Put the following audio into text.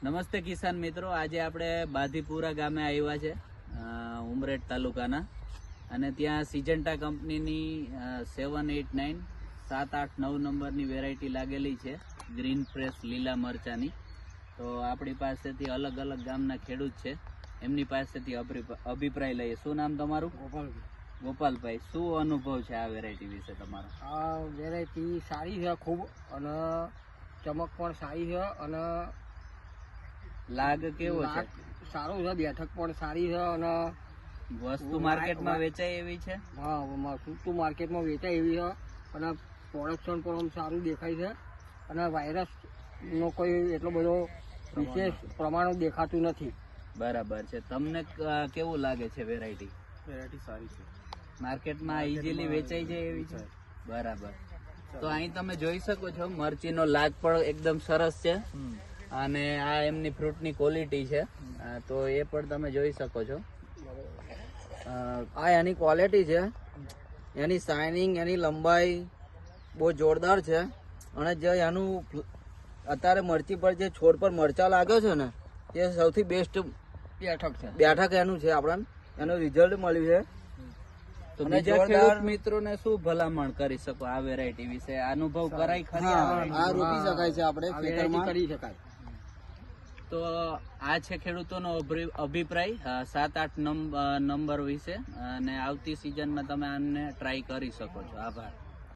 નમસ્તે કિસાન મિત્રો, આજે આપણે બાધીપુરા ગામે આવ્યા છે ઉમરેઠ તાલુકાના, અને ત્યાં સિજન્ટા કંપનીની 789 7, 8, 9 નંબરની વેરાયટી લાગેલી છે, ગ્રીન ફ્રેશ લીલા મરચાની. તો આપણી પાસેથી અલગ અલગ ગામના ખેડૂત છે, એમની પાસેથી અભિપ્રાય લઈએ. શું નામ તમારું? ગોપાલભાઈ, શું અનુભવ છે આ વેરાયટી વિશે તમારો? આ વેરાયટી સારી છે ખૂબ, અને ચમક પણ સારી છે, અને લાગ કેવો છે? સારું છે, બેઠક પણ સારી છે, અને વસ્તુ માર્કેટમાં વેચાય એવી છે. હા, વસ્તુ માર્કેટમાં વેચાય એવી છે, અને પ્રોડક્શન પણ આમ સારું દેખાય છે, અને વાયરસ નો કોઈ એટલો બધો વિશેષ પ્રમાણ દેખાતું નથી. બરાબર છે. તમને કેવું લાગે છે વેરાયટી? વેરાયટી સારી છે, માર્કેટમાં ઇઝીલી વેચાઈ જાય એવી છે. બરાબર. તો અહીં તમે જોઈ શકો છો, મરચીનો લાગ પણ એકદમ સરસ છે, અને આ એમની ફ્રૂટની ક્વોલિટી છે, તો એ પણ તમે જોઈ શકો છો. આ એની ક્વોલિટી છે, એની શાઇનિંગ, એની લંબાઈ બહુ જોરદાર છે, અને જે એનું અત્યારે મરચી પર જે છોડ પર મરચા લાગ્યો છે ને, એ સૌથી બેસ્ટ બેઠક એનું છે. આપણને એનું રિઝલ્ટ મળ્યું છે. તો બીજા ખેડૂત મિત્રોને શું ભલામણ કરી શકો આ વેરાયટી વિશે? અનુભવ કરાય ખરી? આ રોપી શકાય છે, આપણે ખેતરમાં કરી શકાય. તો આ છે ખેડૂતોનો અભિપ્રાય 7, 8 નંબર વિશે, અને આવતી સિઝનમાં તમે આને ટ્રાય કરી શકો છો. આભાર.